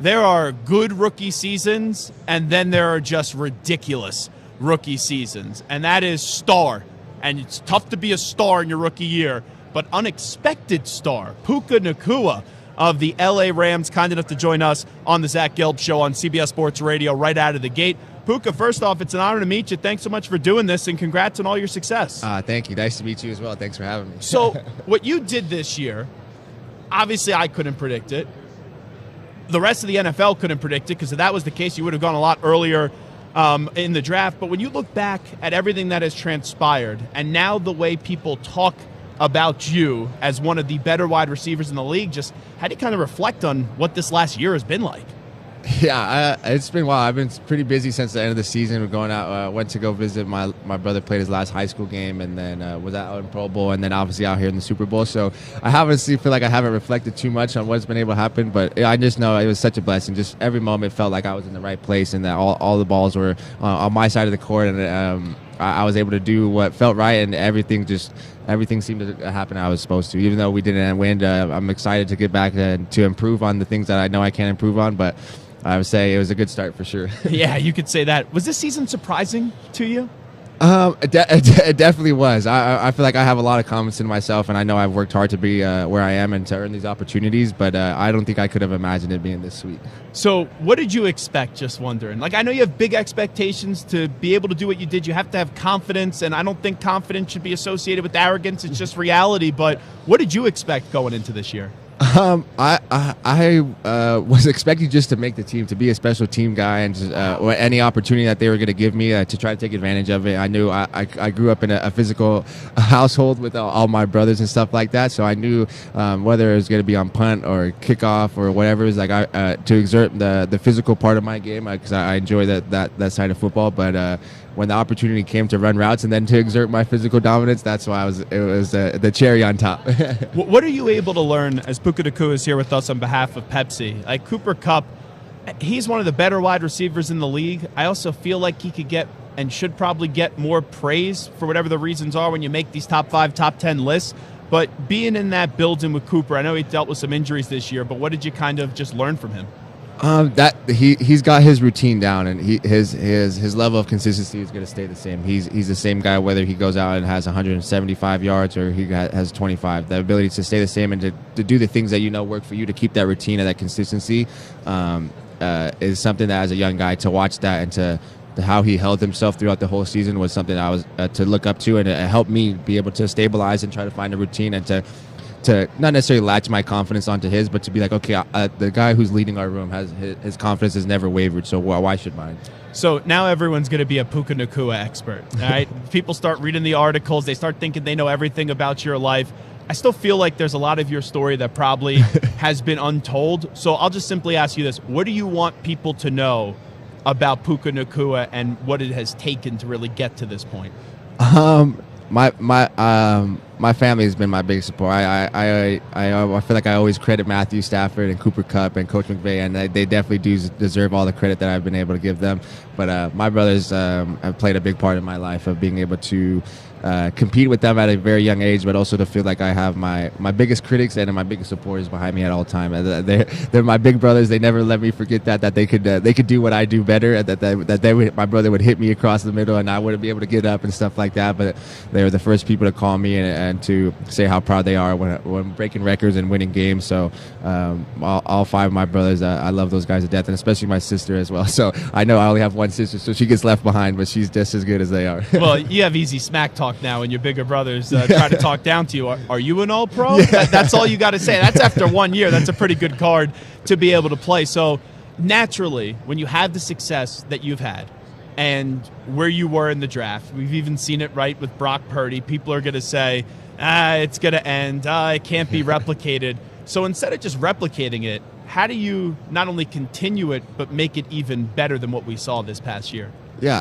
there are good rookie seasons, and then there are just ridiculous rookie seasons, and that is star. And it's tough to be a star in your rookie year, but unexpected star, Puka Nacua of the LA Rams, kind enough to join us on the Zach Gelb Show on CBS Sports Radio right out of the gate. Puka, first off, it's an honor to meet you. Thanks so much for doing this, and congrats on all your success. Thank you. Nice to meet you as well. Thanks for having me. So what you did this year, obviously I couldn't predict it. The rest of the NFL couldn't predict it, because if that was the case, you would have gone a lot earlier in the draft. But when you look back at everything that has transpired, and now the way people talk about you as one of the better wide receivers in the league, just how do you kind of reflect on what this last year has been like? Yeah, it's been a while. I've been pretty busy since the end of the season. We're going out. Went to go visit my brother. Played his last high school game, and then was out in Pro Bowl, and then obviously out here in the Super Bowl. So I feel like I haven't reflected too much on what's been able to happen. But I just know it was such a blessing. Just every moment felt like I was in the right place, and that all the balls were on my side of the court, and I was able to do what felt right, and everything seemed to happen how I was supposed to. Even though we didn't win, I'm excited to get back to improve on the things that I know I can improve on. But I would say it was a good start for sure. Yeah, you could say that. Was this season surprising to you? It definitely was. I feel like I have a lot of confidence in myself, and I know I've worked hard to be where I am and to earn these opportunities, but I don't think I could have imagined it being this sweet. So what did you expect, just wondering? Like, I know you have big expectations to be able to do what you did. You have to have confidence, and I don't think confidence should be associated with arrogance. It's just reality. But what did you expect going into this year? I was expecting just to make the team, to be a special team guy, and just, any opportunity that they were going to give me to try to take advantage of it. I knew I grew up in a physical household with all my brothers and stuff like that, so I knew whether it was going to be on punt or kickoff or whatever, it was like to exert the physical part of my game, because I enjoy that side of football. But when the opportunity came to run routes and then to exert my physical dominance, that's why it was the cherry on top. What are you able to learn as Puka Nacua is here with us on behalf of Pepsi? Like, Cooper Kupp, he's one of the better wide receivers in the league. I also feel like he could get and should probably get more praise for whatever the reasons are when you make these top 5, top 10 lists. But being in that building with Cooper, I know he dealt with some injuries this year, but what did you kind of just learn from him? That he's got his routine down, and his level of consistency is going to stay the same. He's the same guy whether he goes out and has 175 yards or he has 25. The ability to stay the same and to do the things that you know work for you, to keep that routine and that consistency is something that, as a young guy, to watch that and to how he held himself throughout the whole season was something I was to look up to, and it helped me be able to stabilize and try to find a routine and to not necessarily latch my confidence onto his, but to be like, okay, the guy who's leading our room has his confidence has never wavered, so why should mine? So now everyone's going to be a Puka Nacua expert, all right? People start reading the articles. They start thinking they know everything about your life. I still feel like there's a lot of your story that probably has been untold. So I'll just simply ask you this. What do you want people to know about Puka Nacua and what it has taken to really get to this point? My family has been my biggest support. I feel like I always credit Matthew Stafford and Cooper Kupp and Coach McVay, and they definitely do deserve all the credit that I've been able to give them. But my brothers have played a big part in my life of being able to compete with them at a very young age, but also to feel like I have my biggest critics and my biggest supporters behind me at all time. They're my big brothers. They never let me forget that they could do what I do better, and that my brother would hit me across the middle and I wouldn't be able to get up and stuff like that. But they were the first people to call me and to say how proud they are when breaking records and winning games. So all 5 of my brothers, I love those guys to death, and especially my sister as well. So I know I only have one sister, so she gets left behind, but she's just as good as they are. Well, you have easy smack talk now, and your bigger brothers try to talk down to you. Are you an all-pro? Yeah. That's all you got to say. That's after 1 year. That's a pretty good card to be able to play. So naturally, when you have the success that you've had and where you were in the draft, we've even seen it right with Brock Purdy. People are going to say, it's going to end. It can't be replicated. So instead of just replicating it, how do you not only continue it but make it even better than what we saw this past year? Yeah,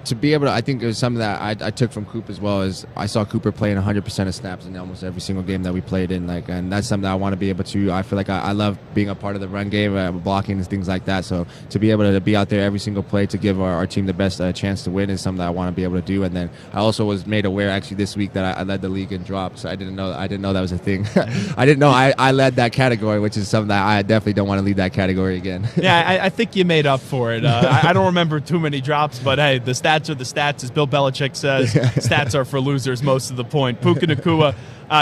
to be able to, I think it was something that I took from Coop as well. Is I saw Cooper playing 100% of snaps in almost every single game that we played in, and that's something that I want to be able to. I feel like I love being a part of the run game, blocking and things like that. So to be able to be out there every single play to give our team the best chance to win is something that I want to be able to do. And then I also was made aware actually this week that I led the league in drops. I didn't know that was a thing. I didn't know I led that category, which is something that I definitely don't want to lead that category again. Yeah, I think you made up for it. I don't remember too many drops, but hey, the stats are the stats, as Bill Belichick says. Stats are for losers most of the point. Puka Nacua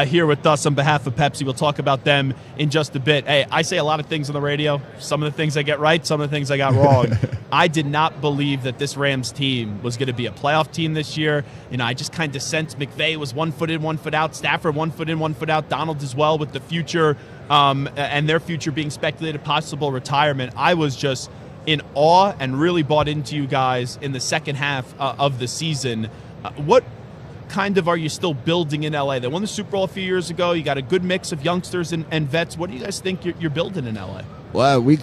here with us on behalf of Pepsi. We'll talk about them in just a bit. Hey, I say a lot of things on the radio. Some of the things I get right, some of the things I got wrong. I did not believe that this Rams team was going to be a playoff team this year. I just kind of sensed McVay was 1 foot in, 1 foot out. Stafford 1 foot in, 1 foot out. Donald as well with the future and their future being speculated possible retirement. I was just in awe and really bought into you guys in the second half of the season. What kind of are you still building in LA? They won the Super Bowl a few years ago. You got a good mix of youngsters and vets. What do you guys think you're building in LA? Well, we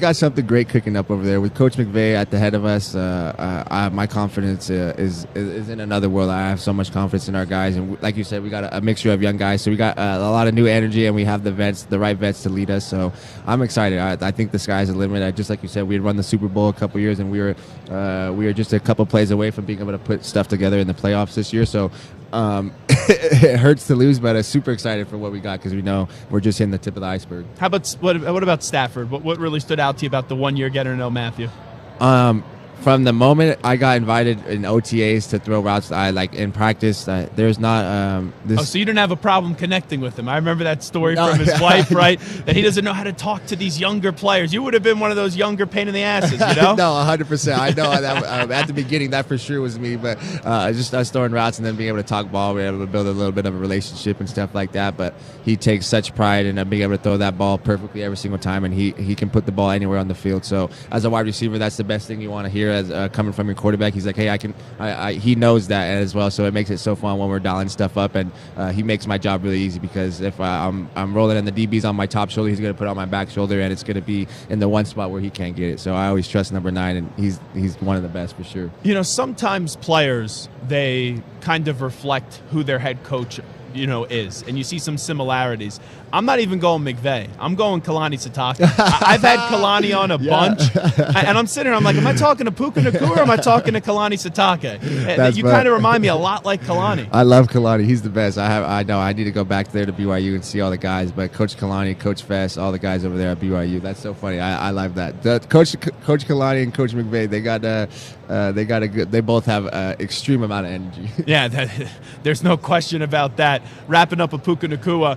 got something great cooking up over there with Coach McVay at the head of us. My confidence is in another world. I have so much confidence in our guys, and like you said, we got a mixture of young guys. So we got a lot of new energy, and we have the right vets to lead us. So I'm excited. I think the sky's the limit. Just like you said, we had run the Super Bowl a couple years, and we were just a couple plays away from being able to put stuff together in the playoffs this year. So it hurts to lose, but I'm super excited for what we got because we know we're just hitting the tip of the iceberg. How about what about Stafford? What really stood out to you about the 1 year getting to know Matthew? From the moment I got invited in OTAs to throw routes, in practice, there's not this. Oh, so you didn't have a problem connecting with him? I remember that story from his wife, right? That he doesn't know how to talk to these younger players. You would have been one of those younger pain in the asses, you know? No, 100%. I know that at the beginning that for sure was me, but just us throwing routes and then being able to talk ball, we were able to build a little bit of a relationship and stuff like that. But he takes such pride in being able to throw that ball perfectly every single time, and he can put the ball anywhere on the field. So as a wide receiver, that's the best thing you want to hear as coming from your quarterback. He's like, hey, he knows that as well, so it makes it so fun when we're dialing stuff up, and he makes my job really easy because if I'm rolling and the DB's on my top shoulder, he's going to put it on my back shoulder, and it's going to be in the one spot where he can't get it. So I always trust number 9, and he's one of the best for sure. Sometimes players, they kind of reflect who their head coach is, and you see some similarities. I'm not even going McVay. I'm going Kalani Sitake. I've had Kalani on a bunch, and I'm sitting here, I'm like, am I talking to Puka Nacua or am I talking to Kalani Sitake? You kind of remind me a lot like Kalani. I love Kalani. He's the best. I know I need to go back there to BYU and see all the guys, but Coach Kalani, Coach Fest, all the guys over there at BYU, that's so funny. I love that. Coach Kalani and Coach McVay, they both have an extreme amount of energy. Yeah, there's no question about that. Wrapping up with Puka Nacua.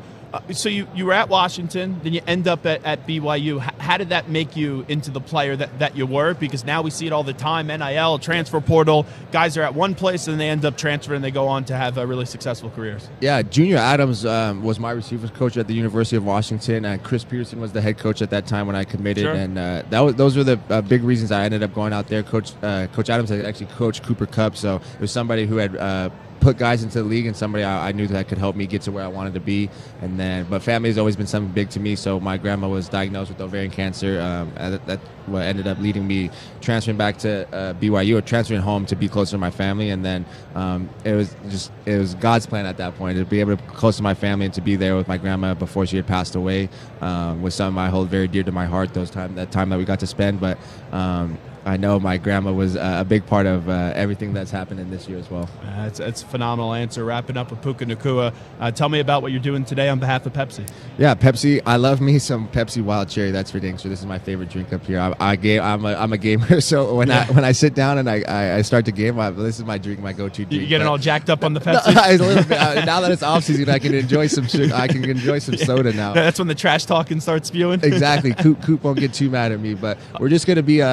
So you were at Washington, then you end up at BYU. How did that make you into the player that you were? Because now we see it all the time, NIL, transfer portal. Guys are at one place and they end up transferring and they go on to have really successful careers. Yeah, Junior Adams was my receivers coach at the University of Washington, and Chris Peterson was the head coach at that time when I committed. Sure. And those were the big reasons I ended up going out there. Coach Adams had actually coached Cooper Kupp, so it was somebody who had put guys into the league and somebody I knew that could help me get to where I wanted to be. But family has always been something big to me. So my grandma was diagnosed with ovarian cancer. That ended up leading me transferring back to BYU, or transferring home to be closer to my family. And then it was God's plan at that point to be able to be close to my family and to be there with my grandma before she had passed away. Was something I hold very dear to my heart. That time that we got to spend, but. I know my grandma was a big part of everything that's happened in this year as well. It's a phenomenal answer. Wrapping up with Puka Nacua. Tell me about what you're doing today on behalf of Pepsi. Yeah, Pepsi. I love me some Pepsi Wild Cherry. That's for dang sure. This is my favorite drink up here. I'm a gamer, so when I sit down and I start to game, this is my drink, my go-to drink. You getting all jacked up on the Pepsi? No, a little bit. Now that it's off season, I can enjoy some sugar. I can enjoy some soda now. That's when the trash talking starts spewing. Exactly. Coop won't get too mad at me, but we're just gonna be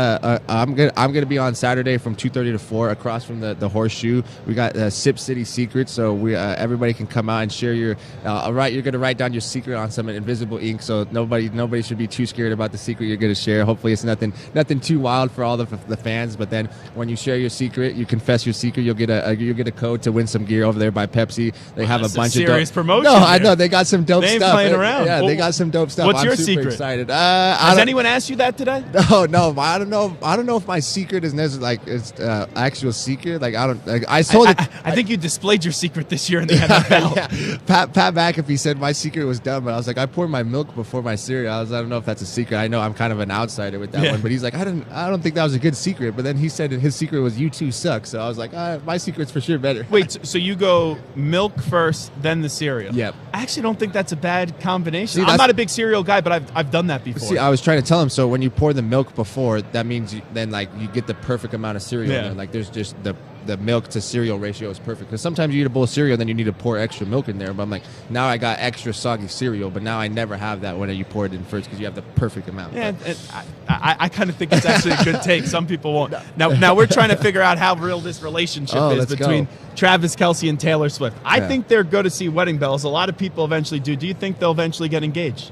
I'm gonna be on Saturday from 2:30 to 4 across from the Horseshoe. We got Sip City Secrets, so we everybody can come out and share your. You're gonna write down your secret on some invisible ink, so nobody should be too scared about the secret you're gonna share. Hopefully, it's nothing too wild for all the fans. But then when you share your secret, you confess your secret, you'll get a code to win some gear over there by Pepsi. They have a bunch of serious promotion. No, I know they got some dope they ain't stuff. Playing around. Yeah, they got some dope stuff. What's I'm your super secret? Excited. Has anyone asked you that today? No, I don't know know if my secret is necessarily like it's actual secret. Like I don't. Like, I told it. I think you displayed your secret this year in the NFL. Yeah. Pat McAfee said my secret was dumb, but I was like, I pour my milk before my cereal. I don't know if that's a secret. I know I'm kind of an outsider with that one, but he's like, I don't think that was a good secret. But then he said his secret was you two suck. So I was like, my secret's for sure better. Wait, so you go milk first, then the cereal? Yep. I actually don't think that's a bad combination. See, I'm not a big cereal guy, but I've done that before. See, I was trying to tell him. So when you pour the milk before, that means then like you get the perfect amount of cereal. Yeah. In there. Like there's just the milk to cereal ratio is perfect. Because sometimes you eat a bowl of cereal, then you need to pour extra milk in there. But I'm like, now I got extra soggy cereal, but now I never have that when you pour it in first because you have the perfect amount. Yeah, I kind of think it's actually a good take. Some people won't. Now we're trying to figure out how real this relationship is between Travis Kelce and Taylor Swift. I think they're going to see wedding bells. A lot of people eventually do. Do you think they'll eventually get engaged?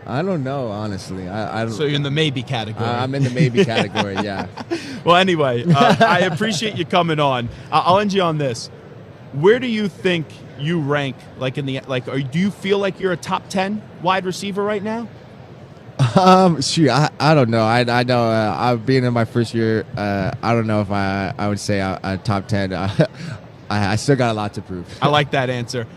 I don't know, honestly. I don't. So you're in the maybe category. I'm in the maybe category, yeah. Well, anyway, I appreciate you coming on. I'll end you on this. Where do you think you rank? Like do you feel like you're a top 10 wide receiver right now? Shoot, I don't know. I know. I've been in my first year. I don't know if I would say a top 10. I still got a lot to prove. I like that answer.